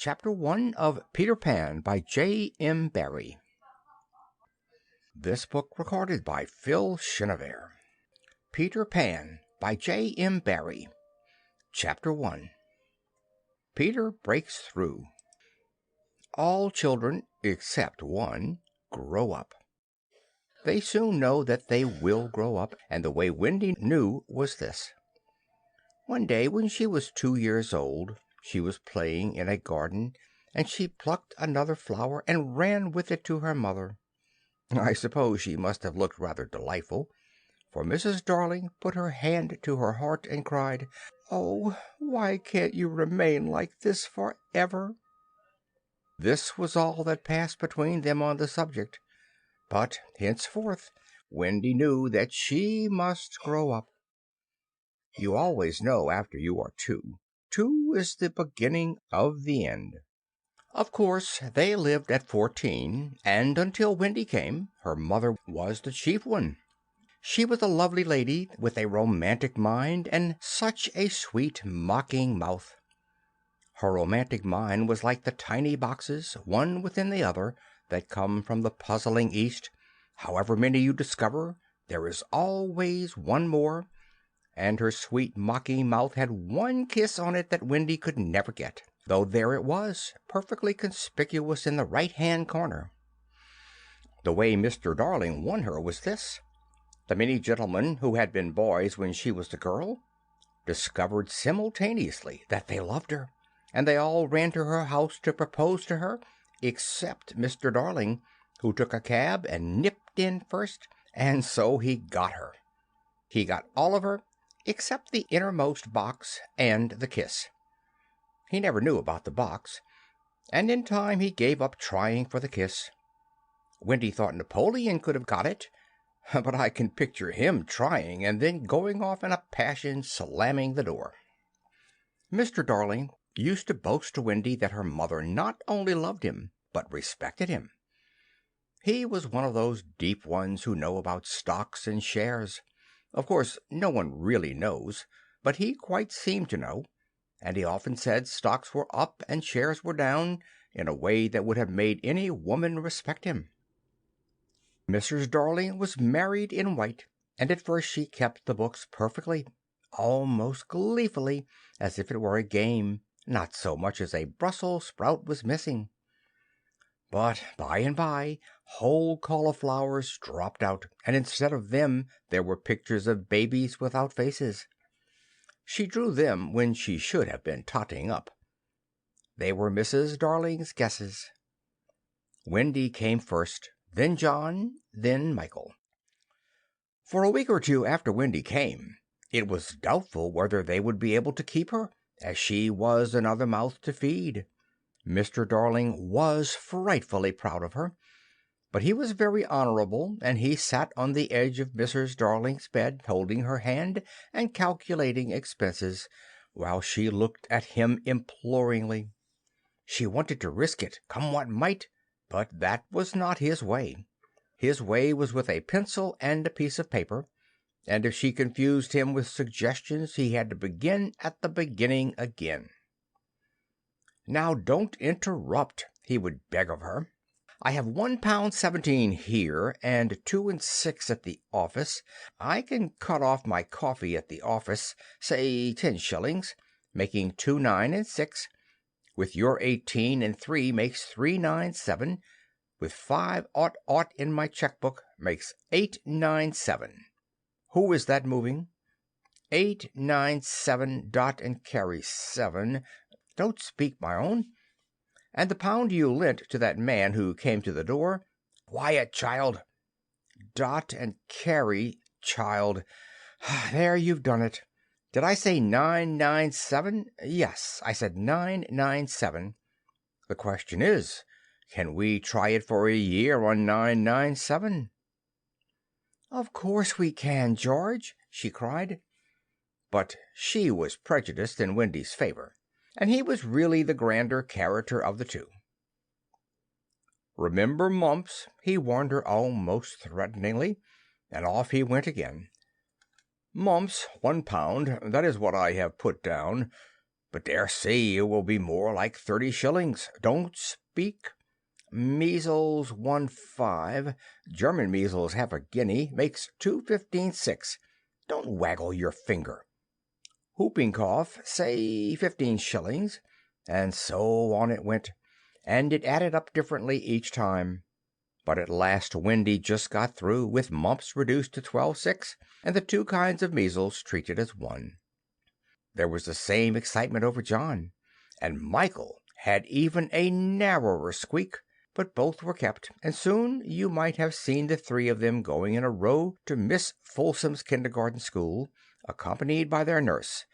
Chapter 1 of Peter Pan by J. M. Barrie. This book recorded by Phil Chenevert. Peter Pan by J. M. Barrie. Chapter 1. Peter Breaks Through. All children, except one, grow up. They soon know that they will grow up, and the way Wendy knew was this. One day when she was 2 years old, she was playing in a garden, and she plucked another flower and ran with it to her mother. I suppose she must have looked rather delightful, for Mrs. Darling put her hand to her heart and cried, "Oh, why can't you remain like this forever?" This was all that passed between them on the subject, but henceforth Wendy knew that she must grow up. You always know after you are 2. 2 is the beginning of the end. Of course, they lived at 14, and until Wendy came, her mother was the chief one. She was a lovely lady with a romantic mind and such a sweet, mocking mouth. Her romantic mind was like the tiny boxes, one within the other, that come from the puzzling East. However many you discover, there is always one more, and her sweet mocking mouth had one kiss on it that Wendy could never get, though there it was, perfectly conspicuous in the right-hand corner. The way Mr. Darling won her was this. The many gentlemen who had been boys when she was a girl discovered simultaneously that they loved her, and they all ran to her house to propose to her, except Mr. Darling, who took a cab and nipped in first, and so he got her. He got all of her, except the innermost box and the kiss. He never knew about the box, and in time he gave up trying for the kiss. Wendy thought Napoleon could have got it, but I can picture him trying and then going off in a passion, slamming the door. Mr. Darling used to boast to Wendy that her mother not only loved him, but respected him. He was one of those deep ones who know about stocks and shares. Of course, no one really knows, but he quite seemed to know, and he often said stocks were up and shares were down in a way that would have made any woman respect him. Mrs. Darling was married in white, and at first she kept the books perfectly, almost gleefully, as if it were a game, not so much as a Brussels sprout was missing. But by and by whole cauliflowers dropped out, and instead of them there were pictures of babies without faces. She drew them when she should have been totting up. They were Mrs. Darling's guesses. Wendy came first, then John, then Michael. For a week or two after Wendy came, it was doubtful whether they would be able to keep her, as she was another mouth to feed. Mr. Darling was frightfully proud of her, but he was very honorable, and he sat on the edge of Mrs. Darling's bed, holding her hand and calculating expenses, while she looked at him imploringly. She wanted to risk it, come what might, but that was not his way. His way was with a pencil and a piece of paper, and if she confused him with suggestions, he had to begin at the beginning again. "Now don't interrupt," he would beg of her. "I have £1.17 here, and 2 6 at the office. I can cut off my coffee at the office, say 10 shillings, making 2 9 6. With your 18 and 3 makes 397. With 5 ought in my checkbook makes 897. Who is that moving? 897 dot and carry 7. Don't speak, my own. And the pound you lent to that man who came to the door. Quiet, child. Dot and carry, child. There, you've done it. Did I say 997? Yes, I said 997. The question is, can we try it for a year on 997? "Of course we can, George," she cried. But she was prejudiced in Wendy's favor, and he was really the grander character of the two. "Remember Mumps," he warned her almost threateningly, and off he went again. "Mumps, £1, that is what I have put down. but dare see it will be more like 30 shillings. Don't speak. Measles 1.5. German measles half a guinea makes 2.15.6. Don't waggle your finger. Whooping cough, say 15 shillings, and so on it went, and it added up differently each time. But at last Wendy just got through, with mumps reduced to 12.6, and the 2 kinds of measles treated as one. There was the same excitement over John, and Michael had even a narrower squeak, but both were kept, and soon you might have seen the 3 of them going in a row to Miss Folsom's kindergarten school, accompanied by their nurse.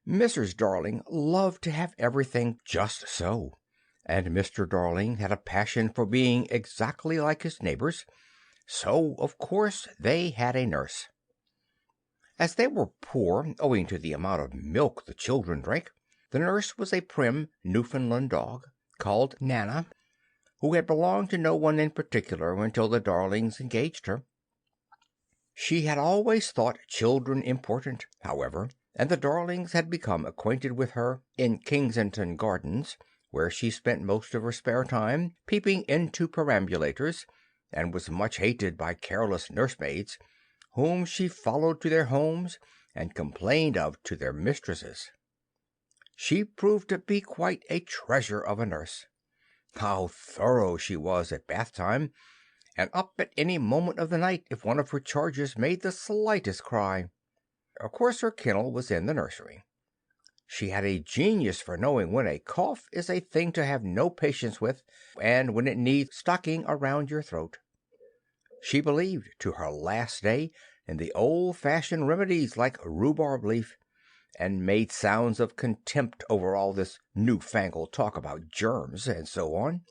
Mrs. Darling loved to have everything just so, and Mr. Darling had a passion for being exactly like his neighbors, so of course they had a nurse. As they were poor, owing to the amount of milk the children drank, the nurse was a prim Newfoundland dog called Nana, who had belonged to no one in particular until the Darlings engaged her. She had always thought children important, however, and the Darlings had become acquainted with her in Kensington Gardens, where she spent most of her spare time peeping into perambulators, and was much hated by careless nursemaids, whom she followed to their homes and complained of to their mistresses. She proved to be quite a treasure of a nurse. How thorough she was at bath time, and up at any moment of the night if one of her charges made the slightest cry. Of course her kennel was in the nursery. She had a genius for knowing when a cough is a thing to have no patience with, and when it needs stocking around your throat. She believed to her last day in the old-fashioned remedies like rhubarb leaf, and made sounds of contempt over all this new-fangled talk about germs, and so on.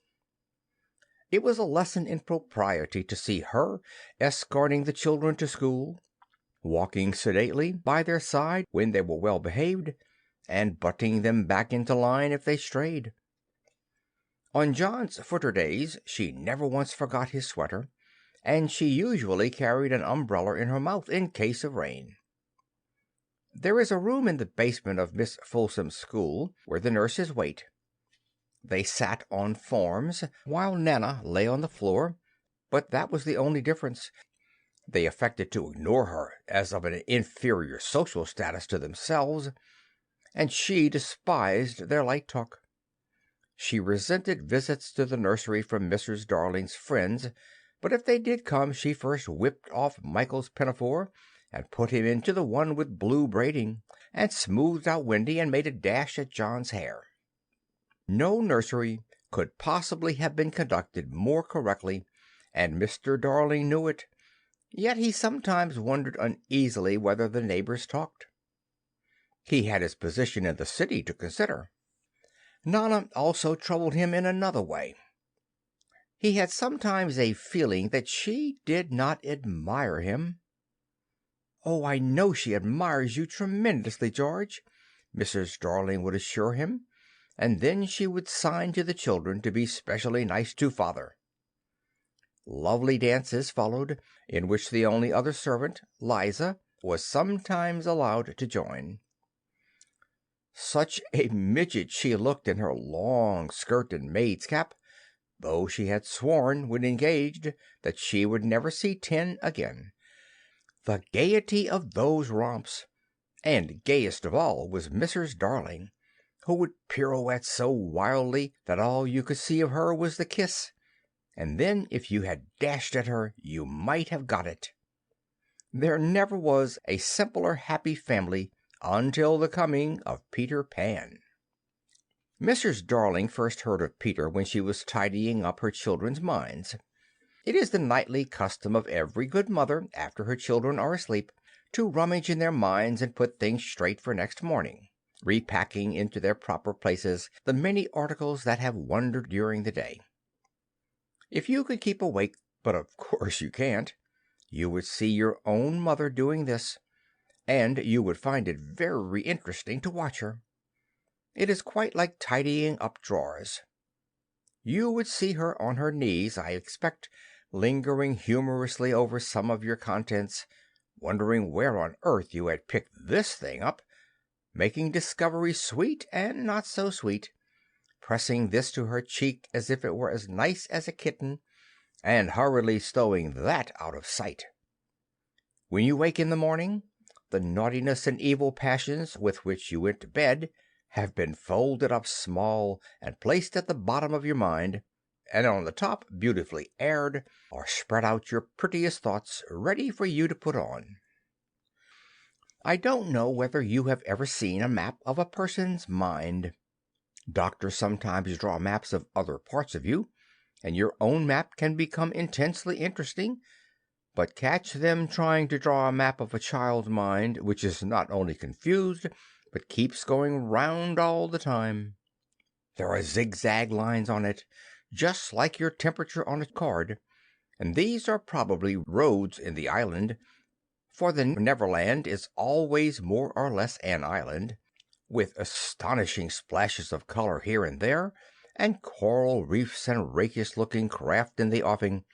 It was a lesson in propriety to see her escorting the children to school, walking sedately by their side when they were well behaved, and butting them back into line if they strayed. On John's footer days she never once forgot his sweater, and she usually carried an umbrella in her mouth in case of rain. There is a room in the basement of Miss Folsom's school where the nurses wait. They sat on forms, while Nana lay on the floor, but that was the only difference. They affected to ignore her as of an inferior social status to themselves, and she despised their light talk. She resented visits to the nursery from Mrs. Darling's friends, but if they did come she first whipped off Michael's pinafore and put him into the one with blue braiding, and smoothed out Wendy and made a dash at John's hair. No nursery could possibly have been conducted more correctly, and Mr. Darling knew it, yet he sometimes wondered uneasily whether the neighbors talked. He had his position in the city to consider. Nana also troubled him in another way. He had sometimes a feeling that she did not admire him. "Oh, I know she admires you tremendously, George," Mrs. Darling would assure him, and then she would sign to the children to be specially nice to father. Lovely dances followed, in which the only other servant, Liza, was sometimes allowed to join. Such a midget she looked in her long skirt and maid's cap, though she had sworn, when engaged, that she would never see 10 again. The gaiety of those romps! And gayest of all was Mrs. Darling, who would pirouette so wildly that all you could see of her was the kiss, and then if you had dashed at her you might have got it. There never was a simpler happy family until the coming of Peter Pan. Mrs. Darling first heard of Peter when she was tidying up her children's minds. It is the nightly custom of every good mother, after her children are asleep, to rummage in their minds and put things straight for next morning, repacking into their proper places the many articles that have wandered during the day. If you could keep awake, but of course you can't, you would see your own mother doing this, and you would find it very interesting to watch her. It is quite like tidying up drawers. You would see her on her knees, I expect, lingering humorously over some of your contents, wondering where on earth you had picked this thing up, making discovery sweet and not so sweet, pressing this to her cheek as if it were as nice as a kitten, and hurriedly stowing that out of sight. When you wake in the morning, the naughtiness and evil passions with which you went to bed have been folded up small and placed at the bottom of your mind, and on the top, beautifully aired, are spread out your prettiest thoughts, ready for you to put on. I don't know whether you have ever seen a map of a person's mind. Doctors sometimes draw maps of other parts of you, and your own map can become intensely interesting, but catch them trying to draw a map of a child's mind, which is not only confused, but keeps going round all the time. There are zigzag lines on it, just like your temperature on a card, and these are probably roads in the island, for the Neverland is always more or less an island, with astonishing splashes of color here and there, and coral reefs and rakish-looking craft in the offing,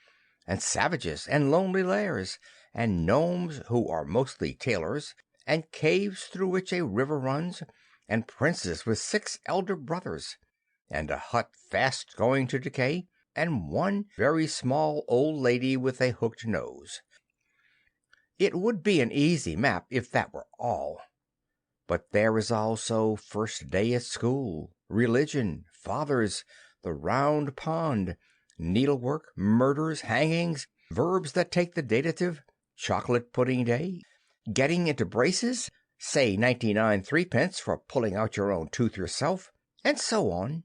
and savages and lonely lairs, and gnomes who are mostly tailors, and caves through which a river runs, and princes with 6 elder brothers, and a hut fast going to decay, and one very small old lady with a hooked nose. It would be an easy map if that were all. But there is also first day at school, religion, fathers, the round pond, needlework, murders, hangings, verbs that take the dative, chocolate pudding day, getting into braces, say 99 threepence for pulling out your own tooth yourself, and so on.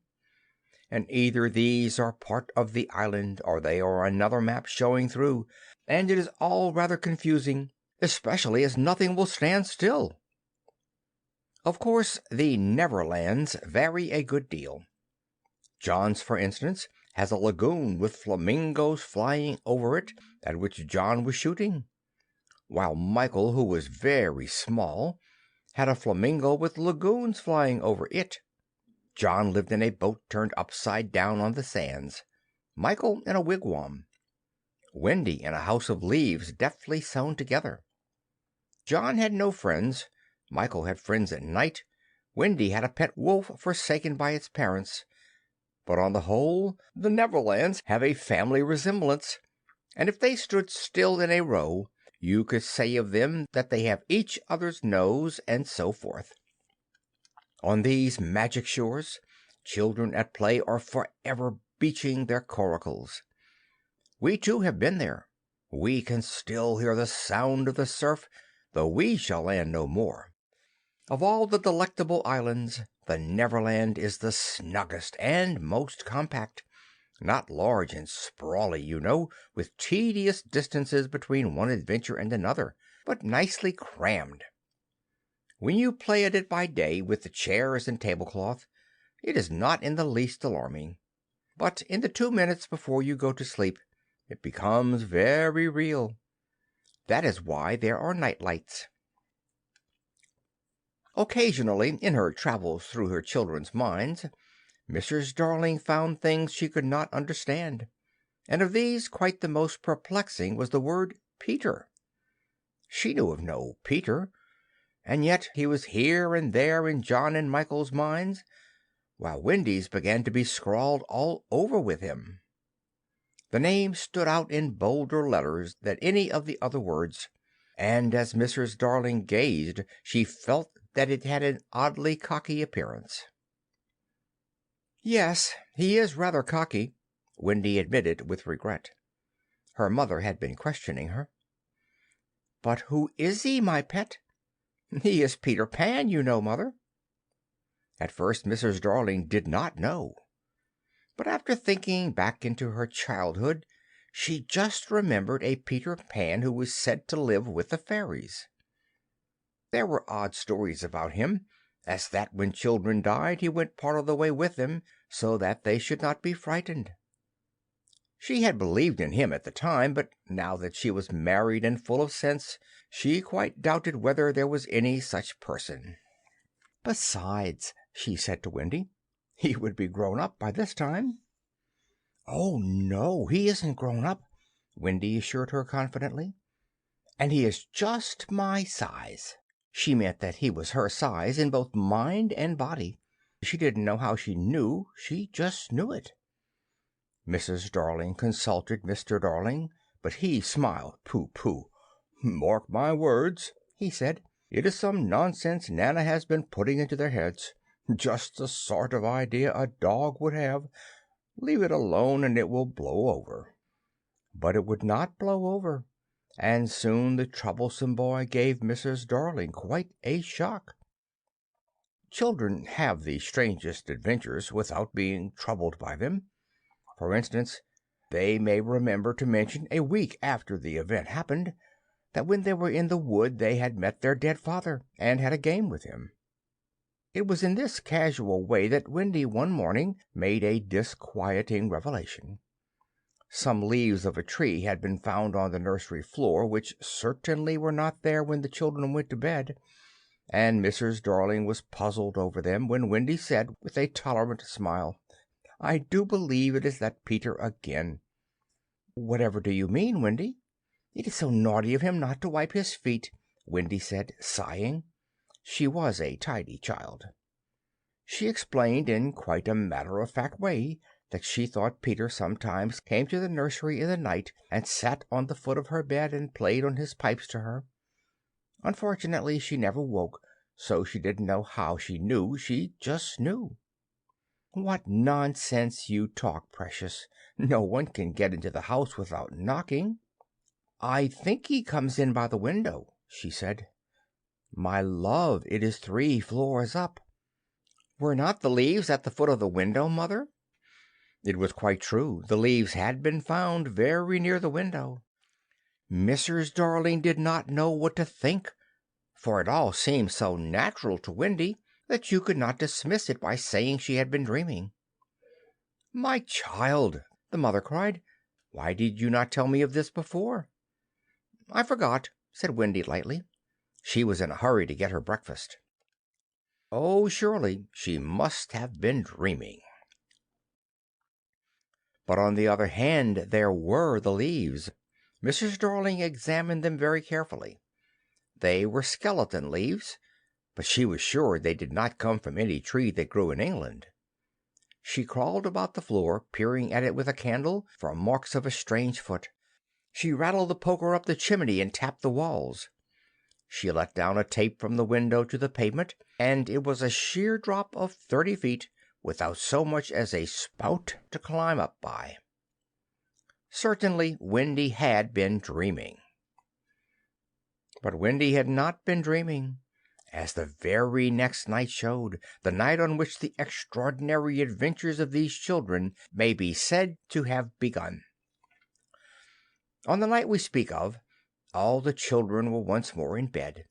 And either these are part of the island or they are another map showing through, and it is all rather confusing, especially as nothing will stand still. Of course, the Neverlands vary a good deal. John's, for instance, has a lagoon with flamingos flying over it, at which John was shooting, while Michael, who was very small, had a flamingo with lagoons flying over it. John lived in a boat turned upside down on the sands, Michael in a wigwam, Wendy in a house of leaves deftly sewn together. John had no friends. Michael had friends at night. Wendy had a pet wolf forsaken by its parents. But on the whole, the Neverlands have a family resemblance, and if they stood still in a row, you could say of them that they have each other's nose, and so forth. On these magic shores, children at play are forever beaching their coracles. We too have been there. We can still hear the sound of the surf, though we shall land no more. Of all the delectable islands, the Neverland is the snuggest and most compact, not large and sprawly, you know, with tedious distances between one adventure and another, but nicely crammed. When you play at it by day with the chairs and tablecloth, it is not in the least alarming, but in the 2 minutes before you go to sleep it becomes very real. That is why there are night lights. Occasionally, in her travels through her children's minds, Mrs. Darling found things she could not understand, and of these quite the most perplexing was the word Peter. She knew of no Peter, and yet he was here and there in John and Michael's minds, while Wendy's began to be scrawled all over with him. The name stood out in bolder letters than any of the other words, and as Mrs. Darling gazed she felt that it had an oddly cocky appearance. "Yes, he is rather cocky," Wendy admitted with regret. Her mother had been questioning her. "But who is he, my pet?" "He is Peter Pan, you know, mother." At first Mrs. Darling did not know, but after thinking back into her childhood she just remembered a Peter Pan who was said to live with the fairies. There were odd stories about him, as that when children died he went part of the way with them, so that they should not be frightened. She had believed in him at the time, but now that she was married and full of sense, she quite doubted whether there was any such person. "Besides," she said to Wendy, "he would be grown up by this time." "Oh, no, he isn't grown up," Wendy assured her confidently, "and he is just my size." She meant that he was her size in both mind and body. She didn't know how she knew, she just knew it. Mrs. Darling consulted Mr. Darling, but he smiled. "Pooh! Mark my words," he said. "It is some nonsense Nana has been putting into their heads. Just the sort of idea a dog would have. Leave it alone and it will blow over." But it would not blow over, and soon the troublesome boy gave Mrs. Darling quite a shock. Children have the strangest adventures without being troubled by them. For instance, they may remember to mention a week after the event happened that when they were in the wood they had met their dead father and had a game with him. It was in this casual way that Wendy one morning made a disquieting revelation. Some leaves of a tree had been found on the nursery floor which certainly were not there when the children went to bed, and Mrs. Darling was puzzled over them when Wendy said with a tolerant smile, "I do believe it is that Peter again." "Whatever do you mean, Wendy?" "It is so naughty of him not to wipe his feet," Wendy said, sighing. She was a tidy child. She explained in quite a matter-of-fact way that she thought Peter sometimes came to the nursery in the night and sat on the foot of her bed and played on his pipes to her. Unfortunately, she never woke, so she didn't know how she knew. She just knew. "What nonsense you talk, Precious. No one can get into the house without knocking." "I think he comes in by the window," she said. "My love, it is 3 floors up." "Were not the leaves at the foot of the window, Mother?" It was quite true. The leaves had been found very near the window. Mrs. Darling did not know what to think, for it all seemed so natural to Wendy that you could not dismiss it by saying she had been dreaming. "My child," the mother cried, "why did you not tell me of this before?" "I forgot," said Wendy lightly. She was in a hurry to get her breakfast. Oh, surely she must have been dreaming. But on the other hand there were the leaves. Mrs. Darling examined them very carefully. They were skeleton leaves, but she was sure they did not come from any tree that grew in England. She crawled about the floor, peering at it with a candle for marks of a strange foot. She rattled the poker up the chimney and tapped the walls. She let down a tape from the window to the pavement, and it was a sheer drop of 30 feet, without so much as a spout to climb up by. Certainly Wendy had been dreaming. But Wendy had not been dreaming, as the very next night showed, the night on which the extraordinary adventures of these children may be said to have begun. On the night we speak of, all the children were once more in bed.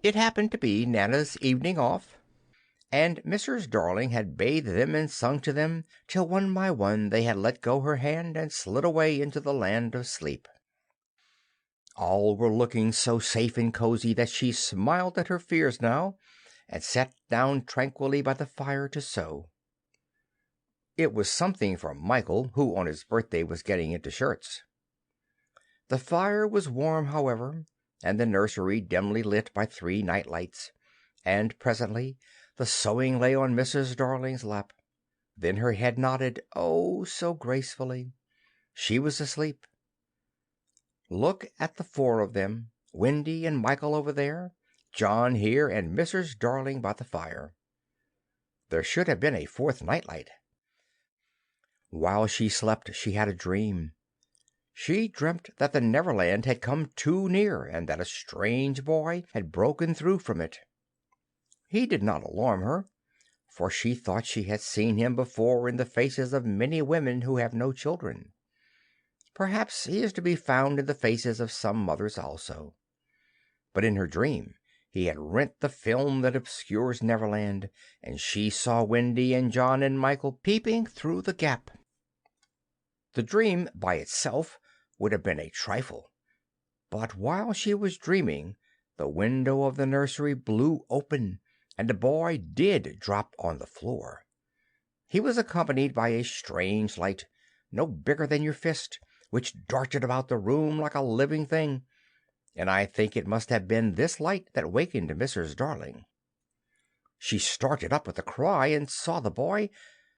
It happened to be Nana's evening off, and Mrs. Darling had bathed them and sung to them, till one by one they had let go her hand and slid away into the land of sleep. All were looking so safe and cozy that she smiled at her fears now, and sat down tranquilly by the fire to sew. It was something for Michael, who on his birthday was getting into shirts. The fire was warm, however, and the nursery dimly lit by 3 night lights, and presently the sewing lay on Mrs. Darling's lap. Then her head nodded, oh, so gracefully. She was asleep. Look at the 4 of them, Wendy and Michael over there, John here, and Mrs. Darling by the fire. There should have been a 4th nightlight. While she slept she had a dream. She dreamt that the Neverland had come too near, and that a strange boy had broken through from it. He did not alarm her, for she thought she had seen him before in the faces of many women who have no children. Perhaps he is to be found in the faces of some mothers also. But in her dream he had rent the film that obscures Neverland, and she saw Wendy and John and Michael peeping through the gap. The dream by itself would have been a trifle, but while she was dreaming the window of the nursery blew open, and a boy did drop on the floor. He was accompanied by a strange light, no bigger than your fist, which darted about the room like a living thing. and I think it must have been this light that wakened Mrs. Darling. She started up with a cry and saw the boy,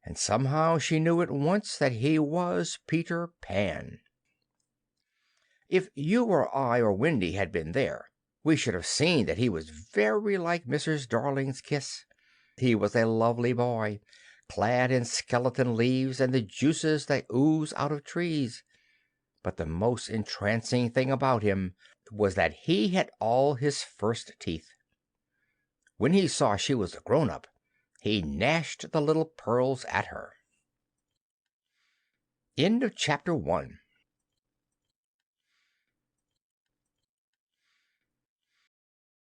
and somehow she knew at once that he was Peter Pan. If you or I or Wendy had been there, we should have seen that he was very like Mrs. Darling's kiss. He was a lovely boy, clad in skeleton leaves and the juices that ooze out of trees. But the most entrancing thing about him was that he had all his first teeth. When he saw she was a grown-up, he gnashed the little pearls at her. End of chapter 1.